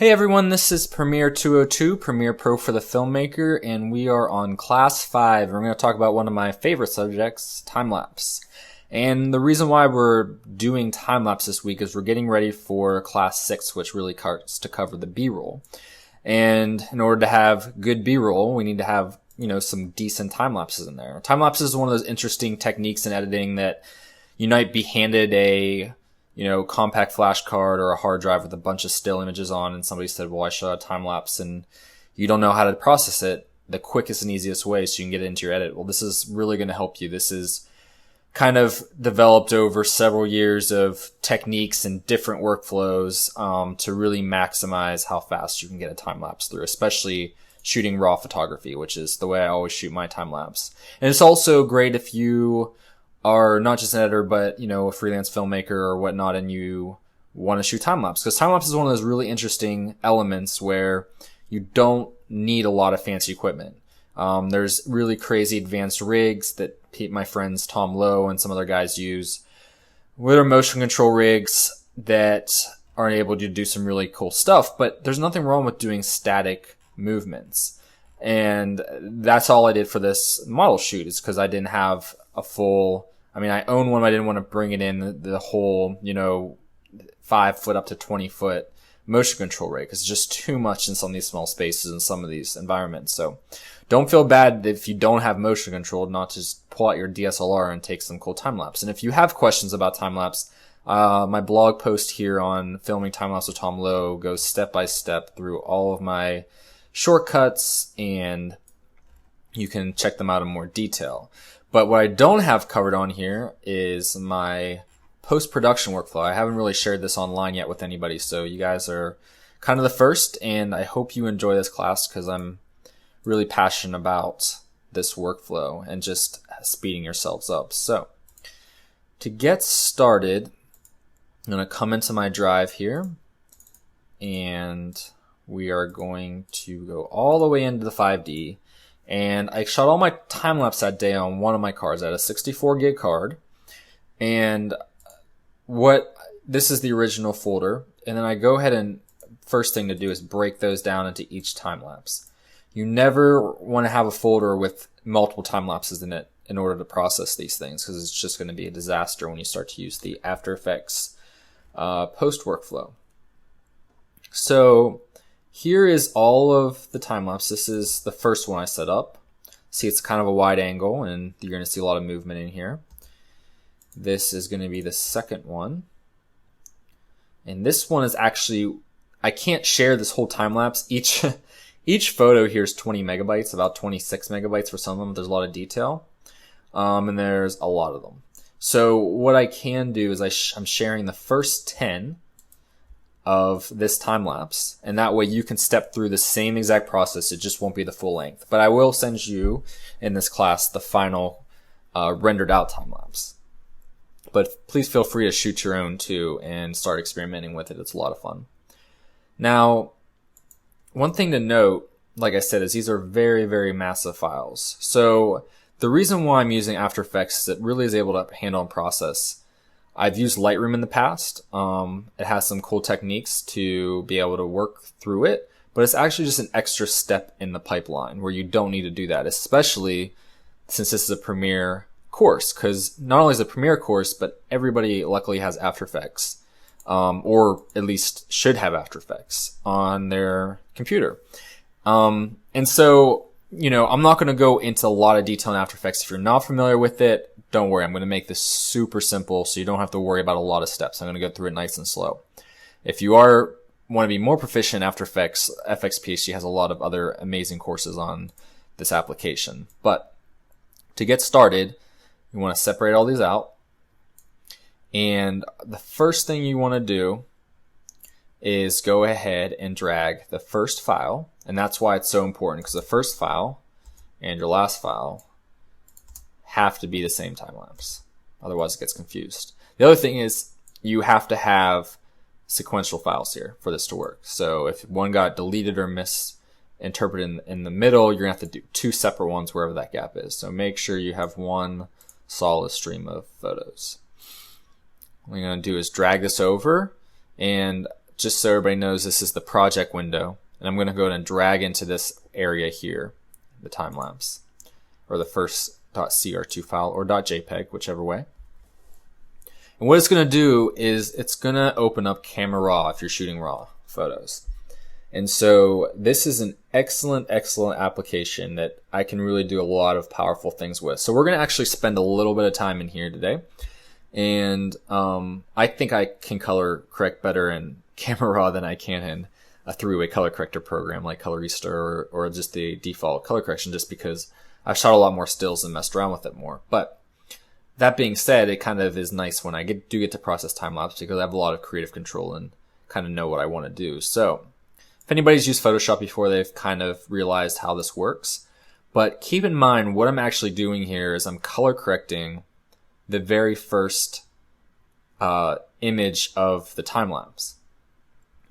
Hey everyone, this is Premiere 202, Premiere Pro for the filmmaker, and we are on class 5. We're going to talk about one of my favorite subjects, time-lapse. And the reason why we're doing time-lapse this week is we're getting ready for class 6, which really starts to cover the B-roll. And in order to have good B-roll, we need to have, some decent time-lapses in there. Time-lapse is one of those interesting techniques in editing that you might be handed a compact flash card or a hard drive with a bunch of still images on, and somebody said, well, I show a time lapse, and you don't know how to process it the quickest and easiest way so you can get it into your edit. Well, this is really going to help you. This is kind of developed over several years of techniques and different workflows to really maximize how fast you can get a time lapse through, especially shooting raw photography, which is the way I always shoot my time lapse. And it's also great if you are not just an editor, but, a freelance filmmaker or whatnot, and you want to shoot time-lapse. Because time-lapse is one of those really interesting elements where you don't need a lot of fancy equipment. There's really crazy advanced rigs that my friends Tom Lowe and some other guys use. With our motion control rigs that are able to do some really cool stuff, but there's nothing wrong with doing static movements. And that's all I did for this model shoot, is because I didn't have a full... I own one, but I didn't want to bring it in the whole, 5 foot up to 20 foot motion control rig, because it's just too much in some of these small spaces and some of these environments. So don't feel bad if you don't have motion control, not just pull out your DSLR and take some cool time lapse. And if you have questions about time lapse, my blog post here on filming time lapse with Tom Lowe goes step by step through all of my shortcuts, and you can check them out in more detail. But what I don't have covered on here is my post-production workflow. I haven't really shared this online yet with anybody, so you guys are kind of the first, and I hope you enjoy this class because I'm really passionate about this workflow and just speeding yourselves up. So to get started, I'm going to come into my drive here, and we are going to go all the way into the 5D. And I shot all my time-lapse that day on one of my cards. I had a 64 gig card. And this is the original folder. And then I go ahead and first thing to do is break those down into each time-lapse. You never want to have a folder with multiple time-lapses in it in order to process these things, because it's just going to be a disaster when you start to use the After Effects post workflow. So here is all of the time-lapse. This is the first one I set up. See, it's kind of a wide angle, and you're going to see a lot of movement in here. This is going to be the second one. And this one is actually, I can't share this whole time-lapse. Each photo here is 20 megabytes, about 26 megabytes for some of them. There's a lot of detail. And there's a lot of them. So what I can do is I'm sharing the first 10 of this time lapse, and that way you can step through the same exact process. It just won't be the full length, but I will send you in this class the final rendered out time lapse. But please feel free to shoot your own too and start experimenting with it. It's a lot of fun. Now, one thing to note, like I said, is these are very, very massive files. So the reason why I'm using After Effects is it really is able to handle and process. I've used Lightroom in the past. It has some cool techniques to be able to work through it, but it's actually just an extra step in the pipeline where you don't need to do that, especially since this is a Premiere course, because not only is it a Premiere course, but everybody luckily has After Effects, or at least should have After Effects on their computer. And so, I'm not going to go into a lot of detail in After Effects. If you're not familiar with it, don't worry, I'm going to make this super simple so you don't have to worry about a lot of steps. I'm going to go through it nice and slow. If you want to be more proficient in After Effects, FX PhD has a lot of other amazing courses on this application. But to get started, you want to separate all these out. And the first thing you want to do is go ahead and drag the first file. And that's why it's so important, because the first file and your last file have to be the same time lapse. Otherwise it gets confused. The other thing is you have to have sequential files here for this to work. So if one got deleted or misinterpreted in the middle, you're going to have to do 2 separate ones wherever that gap is. So make sure you have one solid stream of photos. What I'm going to do is drag this over, and just so everybody knows, this is the project window. And I'm going to go ahead and drag into this area here, the time lapse, or the first .cr2 file, or .jpeg, whichever way. And what it's going to do is it's going to open up Camera Raw if you're shooting RAW photos. And so this is an excellent application that I can really do a lot of powerful things with. So we're going to actually spend a little bit of time in here today. And I think I can color correct better in Camera Raw than I can in a three-way color corrector program like Colorista or just the default color correction, just because I've shot a lot more stills and messed around with it more. But that being said, it kind of is nice when I do get to process time-lapse, because I have a lot of creative control and kind of know what I want to do. So if anybody's used Photoshop before, they've kind of realized how this works. But keep in mind, what I'm actually doing here is I'm color correcting the very first image of the time-lapse.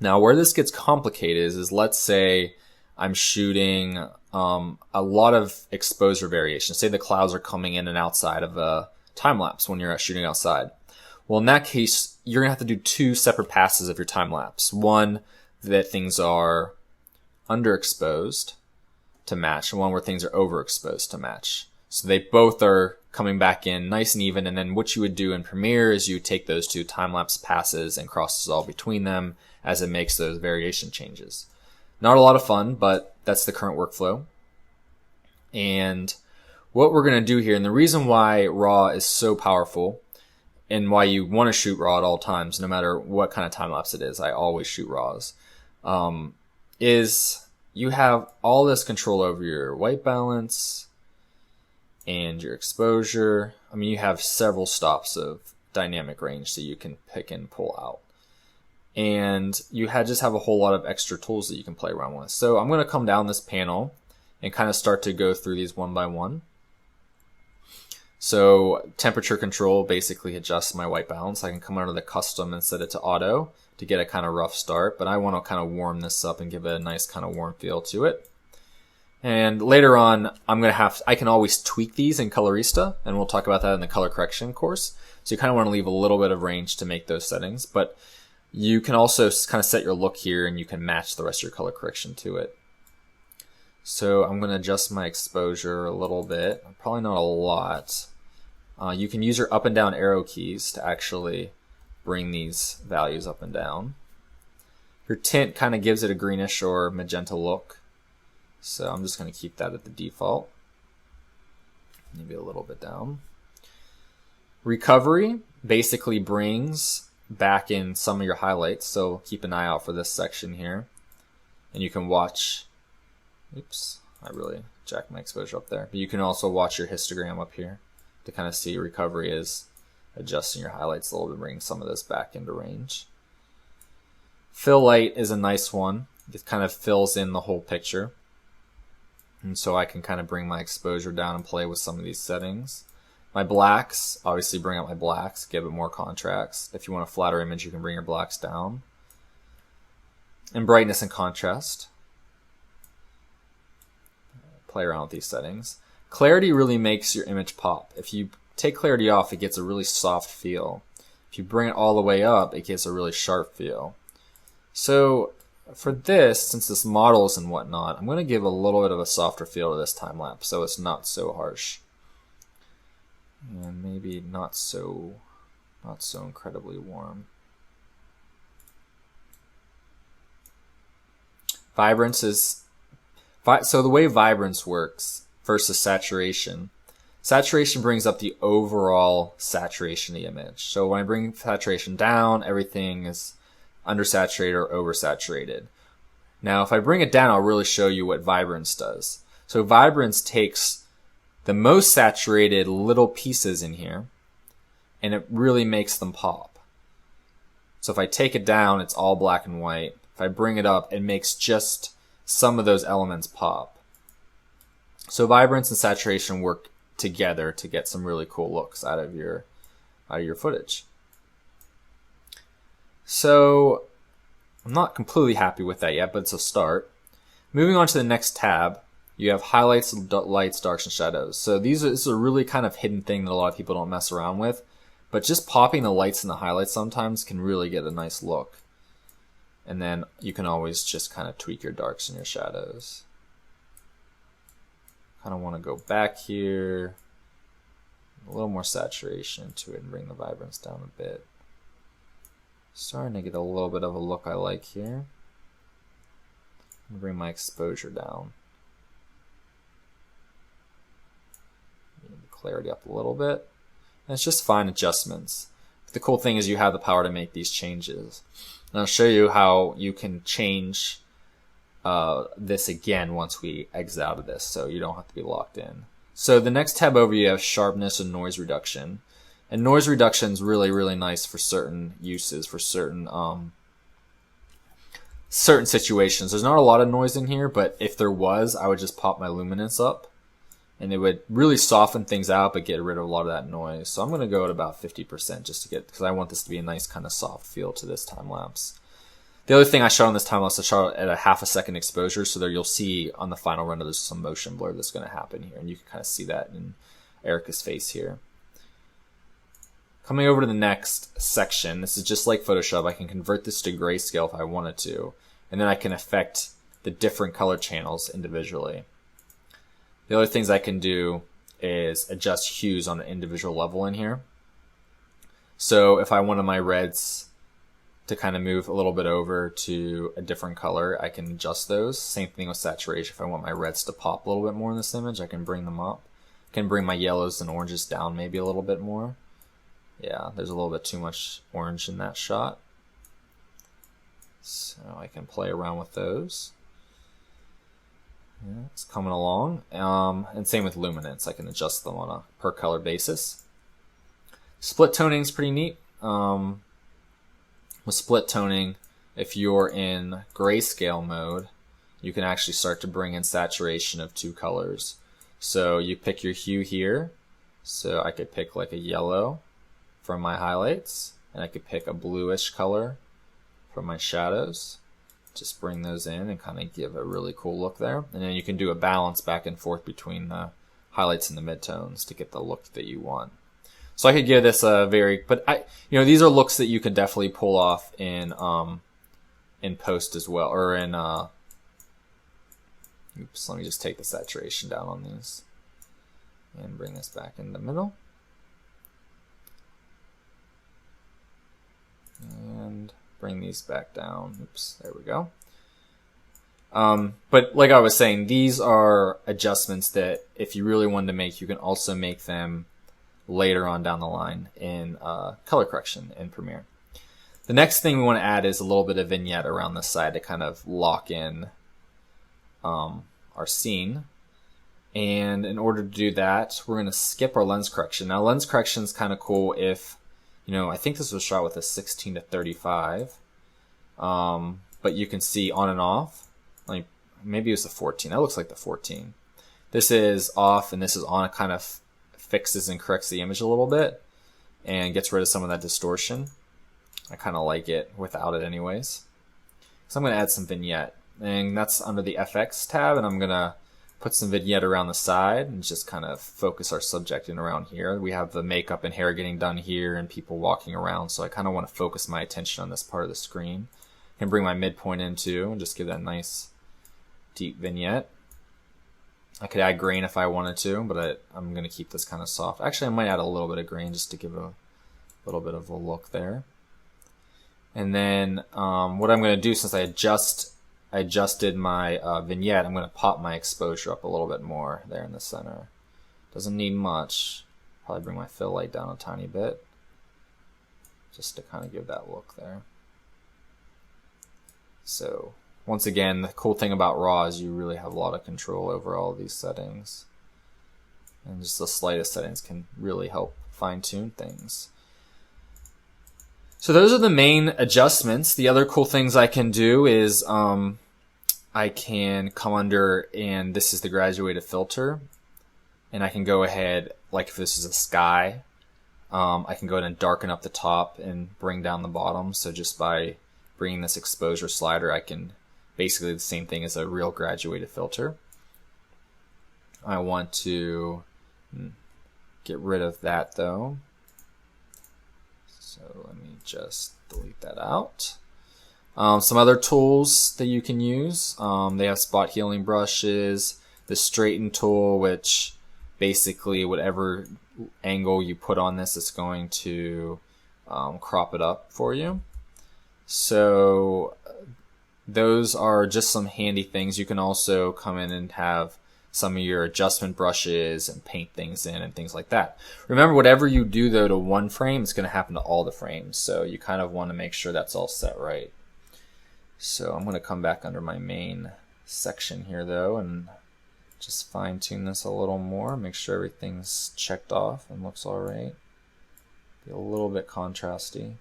Now, where this gets complicated is let's say I'm shooting a lot of exposure variation. Say the clouds are coming in and outside of a time-lapse when you're shooting outside. Well, in that case, you're going to have to do two separate passes of your time-lapse. One that things are underexposed to match, and one where things are overexposed to match. So they both are coming back in nice and even, and then what you would do in Premiere is you take those two time-lapse passes and cross dissolve between them as it makes those variation changes. Not a lot of fun, but that's the current workflow. And what we're going to do here, and the reason why RAW is so powerful and why you want to shoot RAW at all times, no matter what kind of time-lapse it is, I always shoot RAWs, is you have all this control over your white balance and your exposure. I mean, you have several stops of dynamic range that you can pick and pull out. And you just have a whole lot of extra tools that you can play around with. So I'm going to come down this panel and kind of start to go through these one by one. So temperature control basically adjusts my white balance. I can come under the custom and set it to auto to get a kind of rough start, but I want to kind of warm this up and give it a nice kind of warm feel to it. And later on, I can always tweak these in Colorista, and we'll talk about that in the color correction course. So you kind of want to leave a little bit of range to make those settings, but you can also kind of set your look here and you can match the rest of your color correction to it. So I'm going to adjust my exposure a little bit, probably not a lot. You can use your up and down arrow keys to actually bring these values up and down. Your tint kind of gives it a greenish or magenta look. So I'm just going to keep that at the default. Maybe a little bit down. Recovery basically brings back in some of your highlights. So keep an eye out for this section here. And you can watch, oops, I really jacked my exposure up there. But you can also watch your histogram up here to kind of see recovery is adjusting your highlights a little bit, bringing some of this back into range. Fill light is a nice one. It kind of fills in the whole picture. And so I can kind of bring my exposure down and play with some of these settings. My blacks, obviously bring up my blacks, give it more contrast. If you want a flatter image, you can bring your blacks down. And brightness and contrast. Play around with these settings. Clarity really makes your image pop. If you take clarity off, it gets a really soft feel. If you bring it all the way up, it gets a really sharp feel. So for this, since this models and whatnot, I'm going to give a little bit of a softer feel to this time lapse so it's not so harsh. And maybe not so incredibly warm. Vibrance is, so the way vibrance works versus saturation. Saturation brings up the overall saturation of the image. So when I bring saturation down, everything is undersaturated or oversaturated. Now, if I bring it down, I'll really show you what vibrance does. So vibrance takes the most saturated little pieces in here, and it really makes them pop. So if I take it down, it's all black and white. If I bring it up, it makes just some of those elements pop. So vibrance and saturation work together to get some really cool looks out of your footage. So I'm not completely happy with that yet, but it's a start. Moving on to the next tab, you have highlights, lights, darks, and shadows. So this is a really kind of hidden thing that a lot of people don't mess around with, but just popping the lights and the highlights sometimes can really get a nice look. And then you can always just kind of tweak your darks and your shadows. Kind of want to go back here, a little more saturation to it and bring the vibrance down a bit. Starting to get a little bit of a look I like here. Bring my exposure down. Bring the clarity up a little bit. And it's just fine adjustments. The cool thing is you have the power to make these changes. And I'll show you how you can change this again once we exit out of this, so you don't have to be locked in. So the next tab over, you have sharpness and noise reduction. And noise reduction is really, really nice for certain uses, for certain situations. There's not a lot of noise in here, but if there was, I would just pop my luminance up, and it would really soften things out, but get rid of a lot of that noise. So I'm going to go at about 50% just to get, because I want this to be a nice kind of soft feel to this time lapse. The other thing I shot on this time lapse, I shot at a ½ second exposure, so there you'll see on the final render there's some motion blur that's going to happen here, and you can kind of see that in Erica's face here. Coming over to the next section, this is just like Photoshop. I can convert this to grayscale if I wanted to, and then I can affect the different color channels individually. The other things I can do is adjust hues on an individual level in here. So if I wanted my reds to kind of move a little bit over to a different color, I can adjust those. Same thing with saturation. If I want my reds to pop a little bit more in this image, I can bring them up. I can bring my yellows and oranges down maybe a little bit more. Yeah, there's a little bit too much orange in that shot. So I can play around with those. Yeah, it's coming along. And same with luminance. I can adjust them on a per color basis. Split toning is pretty neat. With split toning, if you're in grayscale mode, you can actually start to bring in saturation of two colors. So you pick your hue here. So I could pick like a yellow from my highlights, and I could pick a bluish color from my shadows. Just bring those in and kind of give a really cool look there. And then you can do a balance back and forth between the highlights and the midtones to get the look that you want. So I could give this a these are looks that you can definitely pull off in post as well, or in oops, let me just take the saturation down on these and bring this back in the middle. And bring these back down. Oops, there we go. But like I was saying, these are adjustments that if you really wanted to make, you can also make them later on down the line in color correction in Premiere. The next thing we want to add is a little bit of vignette around the side to kind of lock in our scene. And in order to do that, we're going to skip our lens correction. Now, lens correction is kind of cool if, I think this was shot with a 16 to 35, but you can see on and off, like maybe it was the 14. That looks like the 14. This is off and this is on. It kind of fixes and corrects the image a little bit and gets rid of some of that distortion. I kind of like it without it anyways. So I'm going to add some vignette, and that's under the FX tab, and I'm going to put some vignette around the side and just kind of focus our subject in around here. We have the makeup and hair getting done here and people walking around, so I kind of want to focus my attention on this part of the screen. I can bring my midpoint in too and just give that nice deep vignette. I could add grain if I wanted to, but I'm going to keep this kind of soft. Actually, I might add a little bit of grain just to give a little bit of a look there. And then what I'm going to do, since I adjusted my vignette, I'm going to pop my exposure up a little bit more there in the center. Doesn't need much. Probably bring my fill light down a tiny bit just to kind of give that look there. So once again, the cool thing about RAW is you really have a lot of control over all of these settings. And just the slightest settings can really help fine-tune things. So those are the main adjustments. The other cool things I can do is I can come under, and this is the graduated filter, and I can go ahead, like if this is a sky, I can go ahead and darken up the top and bring down the bottom. So just by bringing this exposure slider, I can basically the same thing as a real graduated filter. I want to get rid of that though. So let me just delete that out. Some other tools that you can use. They have spot healing brushes, the straighten tool, which basically whatever angle you put on this is going to crop it up for you. So those are just some handy things. You can also come in and have some of your adjustment brushes and paint things in and things like that. Remember, whatever you do though to one frame, it's going to happen to all the frames. So you kind of want to make sure that's all set right. So I'm going to come back under my main section here though and just fine tune this a little more. Make sure everything's checked off and looks all right. Be a little bit contrasty.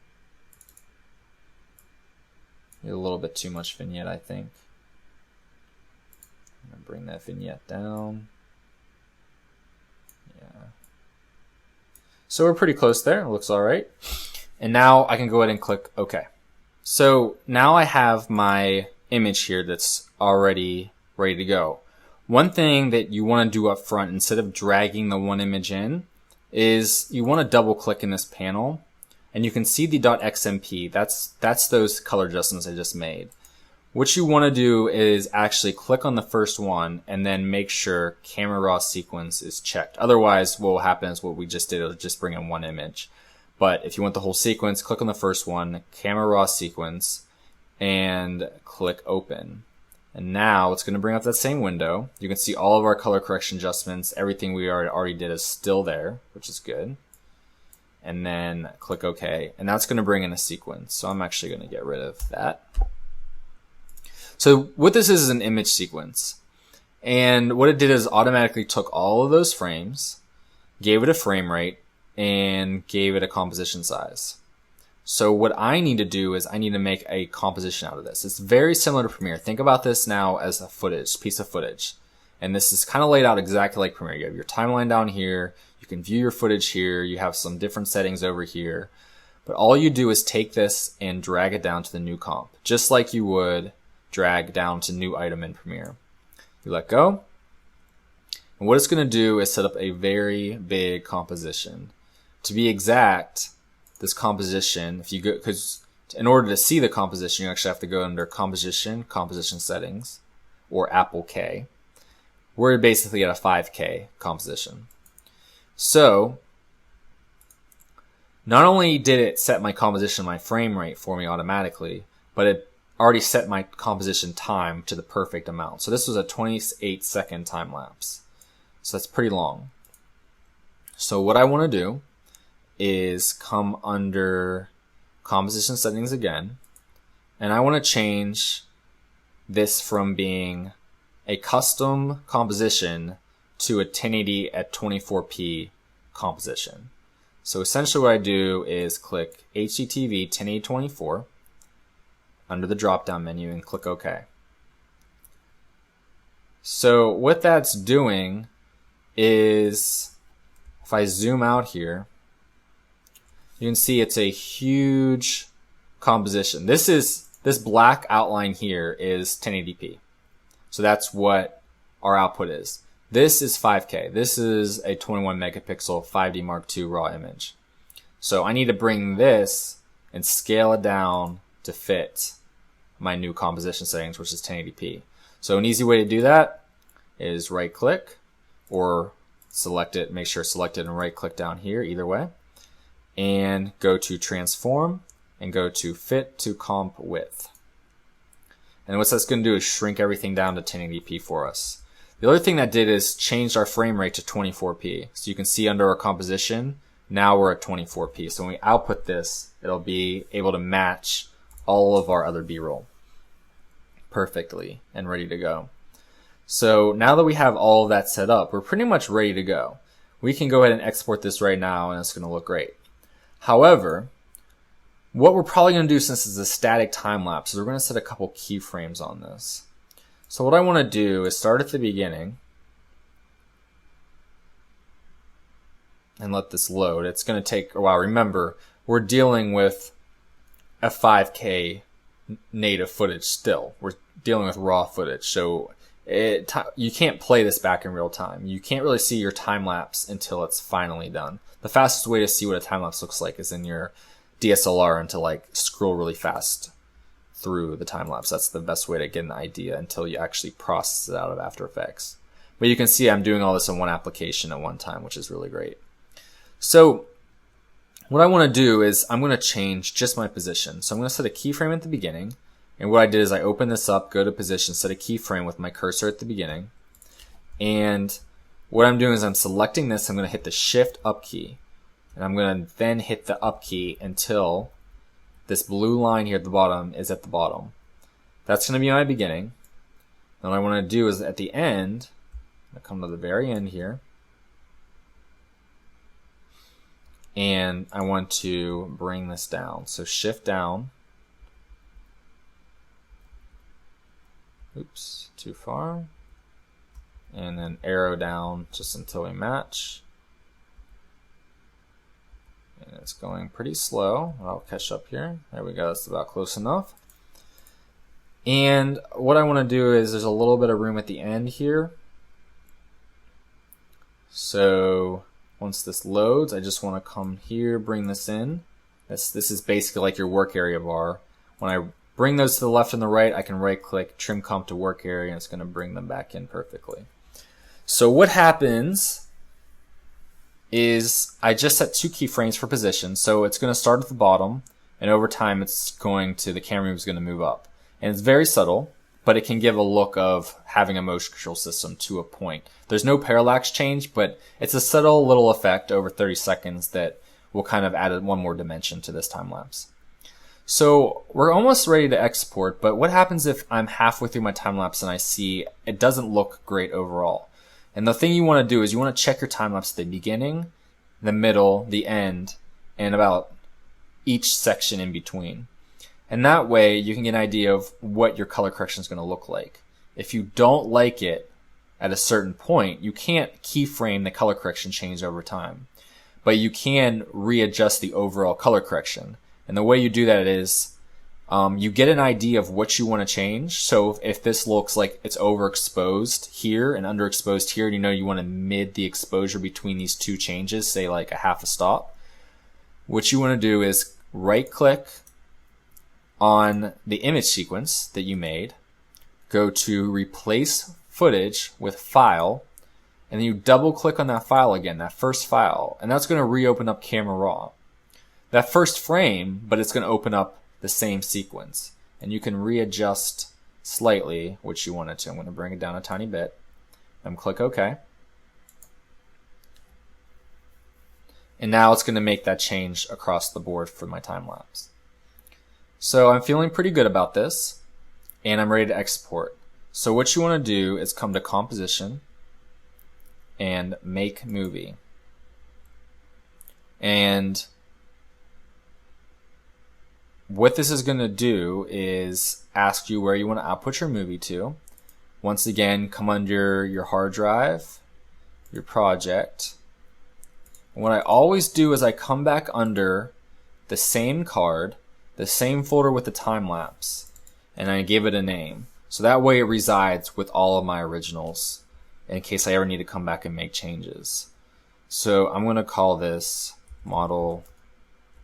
Need a little bit too much vignette, I think. I'm going to bring that vignette down. Yeah. So we're pretty close there. It looks all right. And now I can go ahead and click OK. So now I have my image here that's already ready to go. One thing that you want to do up front, instead of dragging the one image in, is you want to double click in this panel. And you can see the .xmp, that's those color adjustments I just made. What you want to do is actually click on the first one and then make sure camera raw sequence is checked. Otherwise, what will happen is what we just did, it'll just bring in one image. But if you want the whole sequence, click on the first one, camera raw sequence, and click open. And now it's going to bring up that same window. You can see all of our color correction adjustments. Everything we already did is still there, which is good. And then click OK, and that's going to bring in a sequence. So I'm actually going to get rid of that. So what this is an image sequence. And what it did is automatically took all of those frames, gave it a frame rate, and gave it a composition size. So what I need to do is I need to make a composition out of this. It's very similar to Premiere. Think about this now as a piece of footage. And this is kind of laid out exactly like Premiere. You have your timeline down here. You can view your footage here. You have some different settings over here. But all you do is take this and drag it down to the new comp, just like you would drag down to new item in Premiere. You let go. And what it's going to do is set up a very big composition. To be exact, this composition, if you go, because in order to see the composition, you actually have to go under composition, composition settings, or Apple K. We're basically at a 5K composition. So not only did it set my composition, my frame rate for me automatically, but it already set my composition time to the perfect amount. So this was a 28-second time lapse. So that's pretty long. So what I want to do is come under composition settings again, and I want to change this from being a custom composition to a 1080 at 24p composition. So essentially what I do is click HDTV 1080-24 under the drop-down menu and click OK. So what that's doing is, if I zoom out here, you can see it's a huge composition. This black outline here is 1080p. So that's what our output is. This is 5K. This is a 21 megapixel 5D Mark II raw image. So I need to bring this and scale it down to fit my new composition settings, which is 1080p. So an easy way to do that is right click or select it, make sure it's selected and right click down here, either way, and go to transform and go to fit to comp width. And what that's going to do is shrink everything down to 1080p for us. The other thing that did is changed our frame rate to 24p. So you can see under our composition, now we're at 24p. So when we output this, it'll be able to match all of our other B-roll perfectly and ready to go. So now that we have all of that set up, we're pretty much ready to go. We can go ahead and export this right now and it's going to look great. However, what we're probably going to do, since it's a static time lapse, is we're going to set a couple keyframes on this. So what I want to do is start at the beginning and let this load. It's going to take a while. Remember, we're dealing with a 5K native footage still. We're dealing with raw footage. So you can't play this back in real time. You can't really see your time lapse until it's finally done. The fastest way to see what a time lapse looks like is in your DSLR and to like scroll really fast through the time lapse. That's the best way to get an idea until you actually process it out of After Effects. But you can see I'm doing all this in one application at one time, which is really great. So what I want to do is I'm going to change just my position. So I'm going to set a keyframe at the beginning. And what I did is I opened this up, go to position, set a keyframe with my cursor at the beginning. And what I'm doing is I'm selecting this. I'm going to hit the Shift Up key. And I'm going to then hit the Up key until this blue line here at the bottom is at the bottom. That's going to be my beginning. And what I want to do is at the end, I come to the very end here, and I want to bring this down. So Shift down. Oops, too far. And then arrow down just until we match. And it's going pretty slow. I'll catch up here. There we go. That's about close enough. And what I want to do is there's a little bit of room at the end here. So once this loads, I just want to come here, bring this in. This is basically like your work area bar. When I bring those to the left and the right, I can right click, trim comp to work area, and it's going to bring them back in perfectly. So what happens is I just set 2 keyframes for position. So it's going to start at the bottom, and over time the camera is going to move up. And it's very subtle, but it can give a look of having a motion control system to a point. There's no parallax change, but it's a subtle little effect over 30 seconds that will kind of add one more dimension to this time lapse. So we're almost ready to export, but what happens if I'm halfway through my time lapse and I see it doesn't look great overall? And the thing you want to do is you want to check your time lapse at the beginning, the middle, the end, and about each section in between. And that way you can get an idea of what your color correction is going to look like. If you don't like it at a certain point, you can't keyframe the color correction change over time, but you can readjust the overall color correction. And the way you do that is you get an idea of what you want to change. So if this looks like it's overexposed here and underexposed here, and you want to mid the exposure between these 2 changes, say like a half a stop, what you want to do is right click on the image sequence that you made, go to replace footage with file, and then you double click on that file again, that first file, and that's going to reopen up Camera Raw. That first frame, but it's going to open up the same sequence, and you can readjust slightly what you want it to. I'm going to bring it down a tiny bit and click OK. And now it's going to make that change across the board for my time lapse. So I'm feeling pretty good about this, and I'm ready to export. So what you want to do is come to Composition and Make Movie. And what this is going to do is ask you where you want to output your movie to. Once again, come under your hard drive, your project. And what I always do is I come back under the same card, the same folder with the time lapse, and I give it a name. So that way it resides with all of my originals in case I ever need to come back and make changes. So I'm going to call this Model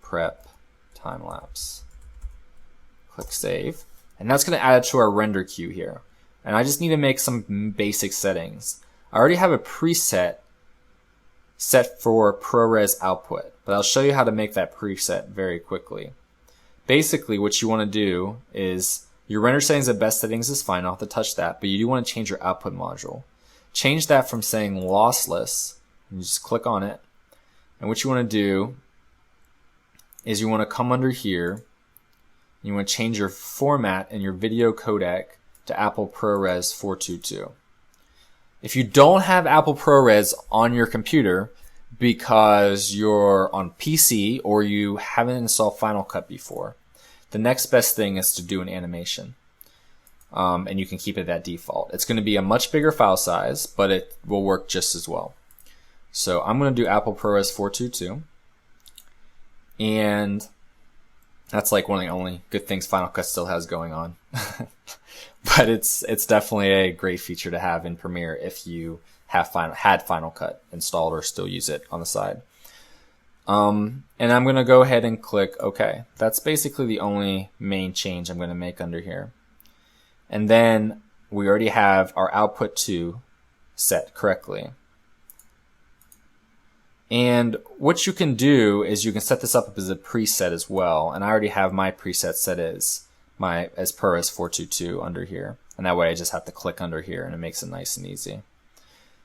Prep Time Lapse. Click Save. And that's going to add it to our render queue here. And I just need to make some basic settings. I already have a preset set for ProRes output, but I'll show you how to make that preset very quickly. Basically, what you want to do is your render settings at best settings is fine. I don't have to touch that, but you do want to change your output module. Change that from saying lossless, and just click on it. And what you want to do is you want to come under here. You want to change your format and your video codec to Apple ProRes 422. If you don't have Apple ProRes on your computer because you're on PC or you haven't installed Final Cut before, the next best thing is to do an animation. And you can keep it at default. It's going to be a much bigger file size, but it will work just as well. So I'm going to do Apple ProRes 422. And that's like one of the only good things Final Cut still has going on. But it's definitely a great feature to have in Premiere if you have had Final Cut installed or still use it on the side. And I'm going to go ahead and click OK. That's basically the only main change I'm going to make under here. And then we already have our output to set correctly. And what you can do is you can set this up as a preset as well. And I already have my preset set as per as 422 under here. And that way I just have to click under here and it makes it nice and easy.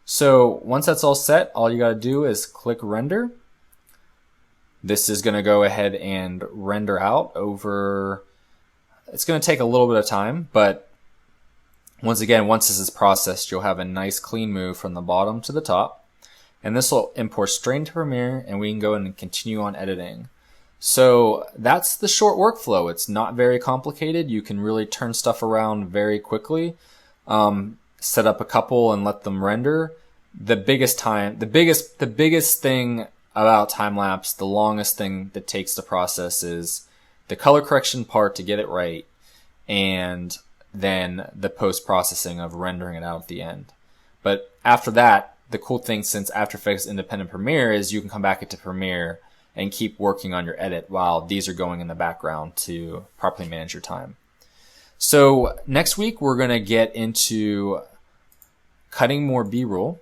So once that's all set, all you got to do is click render. This is going to go ahead and render out over, it's going to take a little bit of time, but once this is processed, you'll have a nice clean move from the bottom to the top. And this will import straight into Premiere and we can go in and continue on editing. So that's the short workflow. It's not very complicated. You can really turn stuff around very quickly. Set up a couple and let them render. The biggest thing about time-lapse, the longest thing that takes the process is the color correction part to get it right, and then the post-processing of rendering it out at the end. But after that, the cool thing, since After Effects is independent Premiere, is you can come back into Premiere and keep working on your edit while these are going in the background to properly manage your time. So next week we're going to get into cutting more B-roll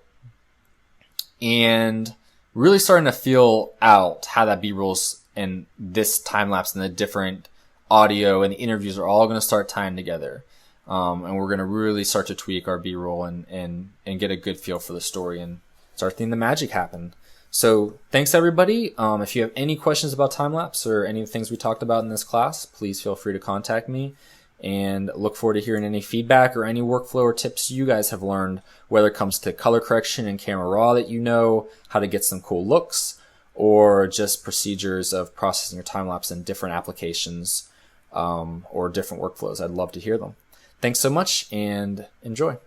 and really starting to feel out how that B-rolls and this time-lapse and the different audio and the interviews are all going to start tying together. And we're going to really start to tweak our B-roll and get a good feel for the story and start seeing the magic happen. So thanks everybody. If you have any questions about time-lapse or any of the things we talked about in this class, please feel free to contact me, and look forward to hearing any feedback or any workflow or tips you guys have learned, whether it comes to color correction and camera raw that you know, how to get some cool looks, or just procedures of processing your time-lapse in different applications or different workflows. I'd love to hear them. Thanks so much and enjoy.